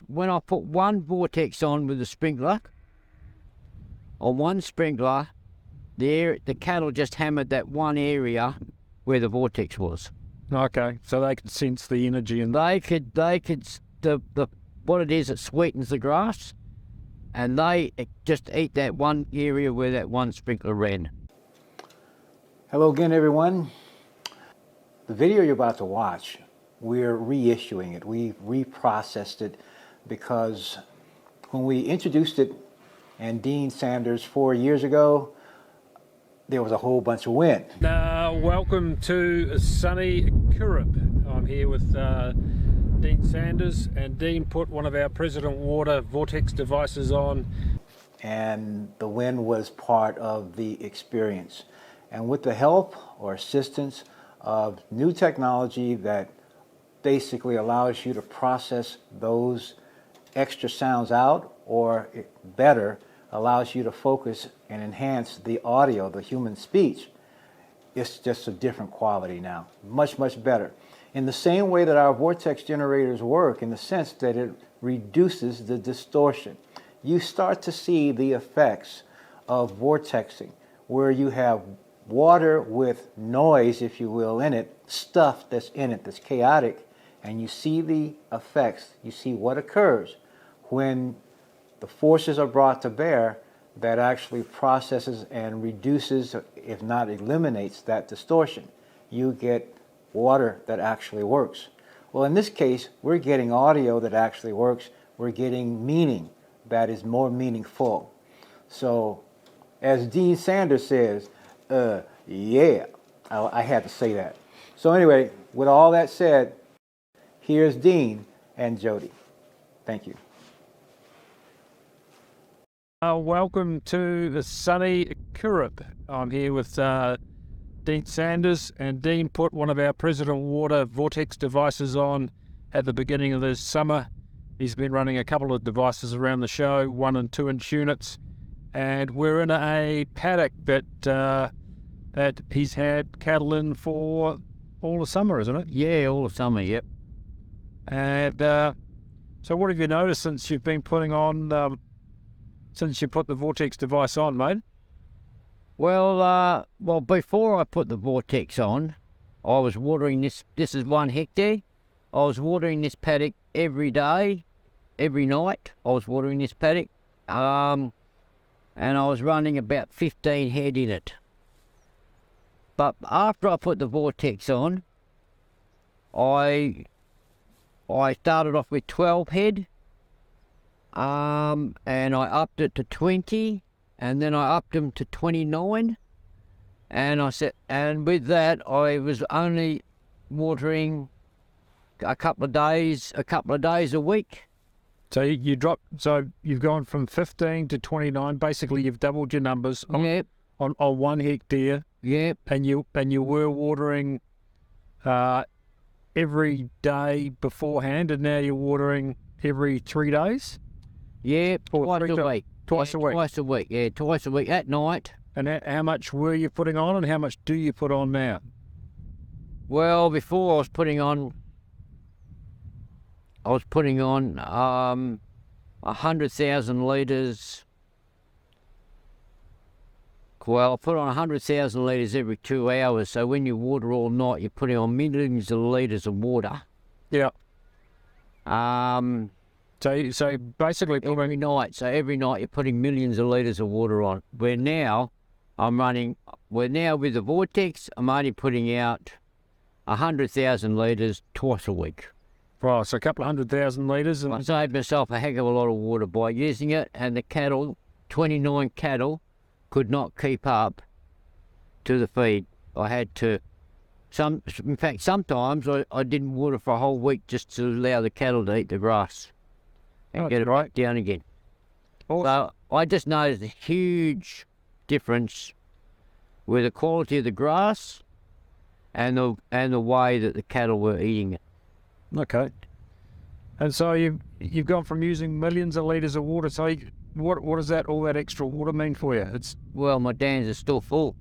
When I put one Vortex on with the sprinkler, on one sprinkler, the cattle just hammered that one area where the Vortex was. Okay, so they could sense the energy and They could what it is, it sweetens the grass, and they just eat that one area where that one sprinkler ran. Hello again, everyone. The video you're about to watch, we're reissuing it. We've reprocessed it because when we introduced it and Dean Sanders 4 years ago, there was a whole bunch of wind. Welcome to sunny Kurup. I'm here with Dean Sanders, and Dean put one of our President Water Vortex devices on. And the wind was part of the experience. And with the help or assistance of new technology that basically allows you to process those extra sounds out, or better, allows you to focus and enhance the audio, the human speech, it's just a different quality now. Much, much better. In the same way that our vortex generators work, in the sense that it reduces the distortion. You start to see the effects of vortexing, where you have water with noise, if you will, in it, stuff that's in it that's chaotic, and you see the effects. You see what occurs when the forces are brought to bear that actually processes and reduces, if not eliminates, that distortion. You get water that actually works. Well, in this case, we're getting audio that actually works. We're getting meaning that is more meaningful. So, as Dean Sanders says, yeah, I had to say that. So anyway, with all that said, here's Dean and Jody. Thank you. Welcome to the sunny Kurup. I'm here with Dean Sanders, and Dean put one of our President Water Vortex devices on at the beginning of this summer. He's been running a couple of devices around the show, 1 and 2 inch units, and we're in a paddock that he's had cattle in for all the summer, isn't it? Yeah, all the summer, yep. And so what have you noticed since you've been putting on, since you put the Vortex device on, mate? Well, before I put the Vortex on, I was watering this is 1 hectare. I was watering this paddock every day, every night. I was watering this paddock, and I was running about 15 head in it. But after I put the Vortex on, I started off with 12 head, and I upped it to 20, and then I upped them to 29, and with that I was only watering a couple of days a week. So you've gone from 15 to 29. Basically, you've doubled your numbers on, Yep. on 1 hectare. Yep. And you were watering every day beforehand, and now you're watering every 3 days? Yep, twice a week. Twice a week? Twice a week, yeah, twice a week at night. And how much were you putting on, and how much do you put on now? Well, before I was putting on 100,000 litres. Well, I put on 100,000 litres every 2 hours, so when you water all night, you're putting on millions of litres of water. Yeah. So basically every night you're putting millions of litres of water on. Where now with the Vortex, I'm only putting out 100,000 litres twice a week. Right, so a couple of 100,000 litres. I saved myself a heck of a lot of water by using it, and the cattle, 29 cattle, could not keep up to the feed. I had to, in fact, sometimes I didn't water for a whole week just to allow the cattle to eat the grass and get it right down again. Awesome. So I just noticed a huge difference with the quality of the grass and the way that the cattle were eating it. Okay. And so you've gone from using millions of litres of water. So what does all that extra water mean for you? Well, my dams are still full.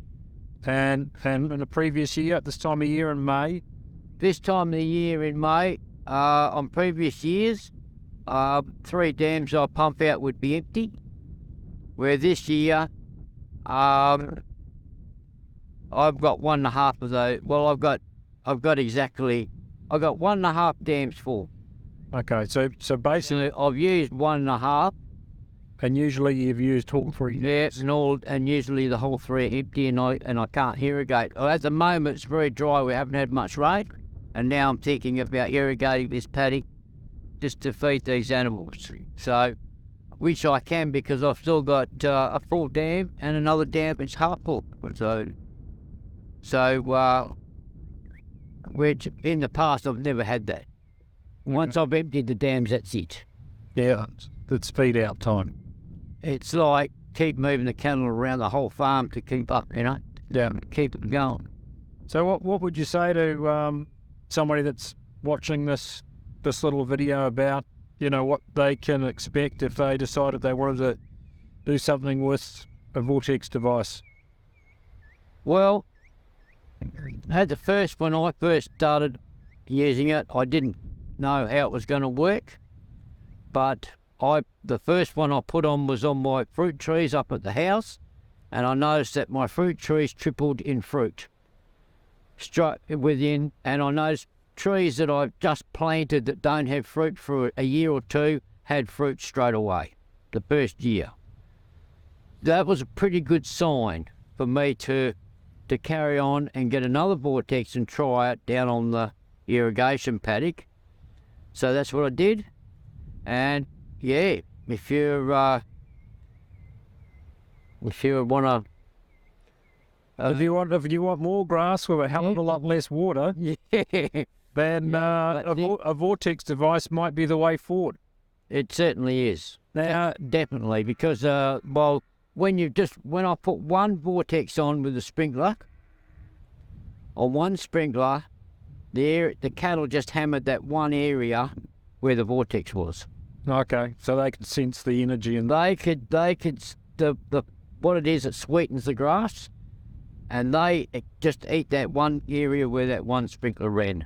And in the previous year, at this time of year in May? This time of the year in May, on previous years, 3 dams I pump out would be empty. Where this year, I've got 1.5 of those. Well, I've got 1.5 dams full. Okay, so basically, I've used 1.5. and usually you've used all 3. Yeah, and usually the whole 3 are empty, and I can't irrigate. Well, at the moment, it's very dry. We haven't had much rain, and now I'm thinking about irrigating this paddock just to feed these animals. So, which I can because I've still got a full dam and another dam that's half full. So, which in the past I've never had that. Once I've emptied the dams, that's it. Yeah, it's feed out time. It's like keep moving the cattle around the whole farm to keep up, Yeah. keep it going. So what would you say to somebody that's watching this little video about, what they can expect if they decided they wanted to do something with a Vortex device? Well, when I first started using it, I didn't know how it was going to work, but the first one I put on was on my fruit trees up at the house, and I noticed that my fruit trees tripled in fruit straight within, and I noticed trees that I've just planted that don't have fruit for a year or 2 had fruit straight away the first year. That was a pretty good sign for me to carry on and get another Vortex and try it down on the irrigation paddock. So that's what I did. And yeah, if you want to, If you want more grass with a hell of a lot less water, then a Vortex device might be the way forward. It certainly is. Now, Definitely, because when I put one Vortex on with a sprinkler, on one sprinkler, the cattle just hammered that one area where the Vortex was. okay, so they can sense the energy and They could what it is, it sweetens the grass, and they just eat that one area where that one sprinkler ran.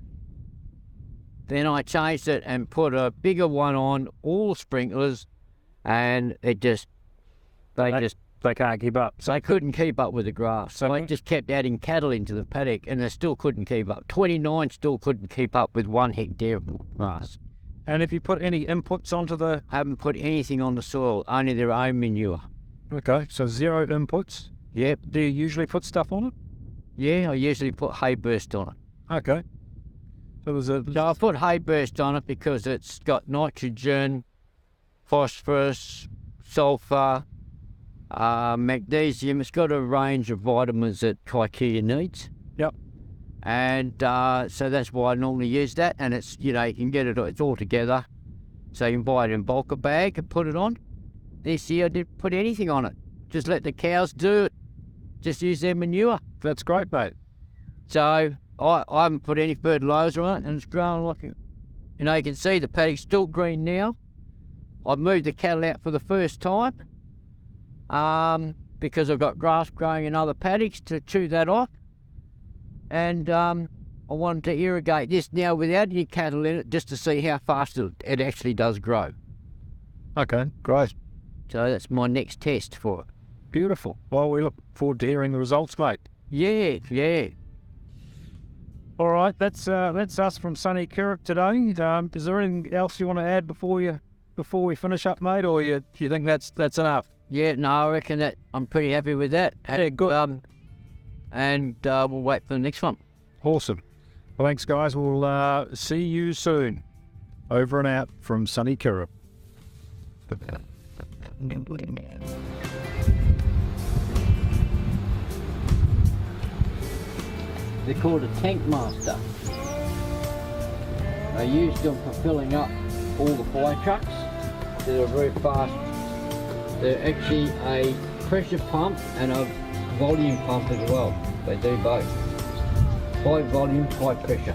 Then I changed it and put a bigger one on all sprinklers, and they can't keep up. they couldn't keep up with the grass. So I just kept adding cattle into the paddock, and they still couldn't keep up. 29 still couldn't keep up with 1 hectare of grass. And if you put any inputs onto the... Haven't put anything on the soil, only their own manure. Okay, so 0 inputs. Yep. Do you usually put stuff on it? Yeah, I usually put hay burst on it. Okay. So So I put hay burst on it because it's got nitrogen, phosphorus, sulfur, magnesium. It's got a range of vitamins that Kikuyu needs. Yep. And so that's why I normally use that. And it's, you can get it, it's all together. So you can buy it in bulk bag and put it on. This year I didn't put anything on it. Just let the cows do it. Just use their manure. That's great, mate. So I haven't put any fertiliser on it, and it's growing like it. You can see the paddock's still green now. I've moved the cattle out for the first time because I've got grass growing in other paddocks to chew that off. And I wanted to irrigate this now without any cattle in it just to see how fast it actually does grow. Okay, great. So that's my next test for it. Beautiful. Well, we look forward to hearing the results, mate. Yeah. All right, that's us from sunny Kirrip today. Is there anything else you want to add before we finish up, mate, or you think that's enough? Yeah, no, I reckon that I'm pretty happy with that. Yeah, good. And we'll wait for the next one. Awesome. Well, thanks, guys. We'll see you soon. Over and out from sunny Kirrip. They're called a tank master. I use them for filling up all the fire trucks. They're very fast. They're actually a pressure pump and a volume pump as well. They do both. High volume, high pressure.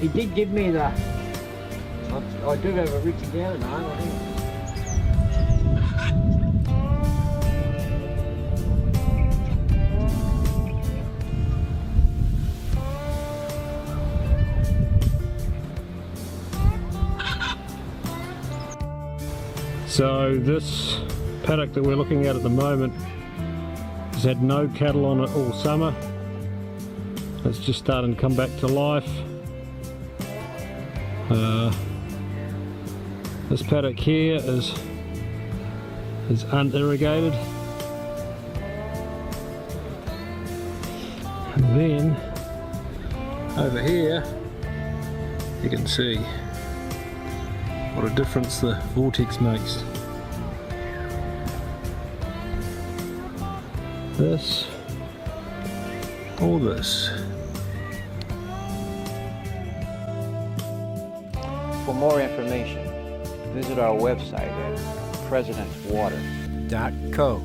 He did give me the... I do have a written down now, I think. So this paddock that we're looking at the moment has had no cattle on it all summer. It's just starting to come back to life. This paddock here is unirrigated. And then over here you can see what a difference the Vortex makes. This or this. For more information, visit our website at presidentswater.co.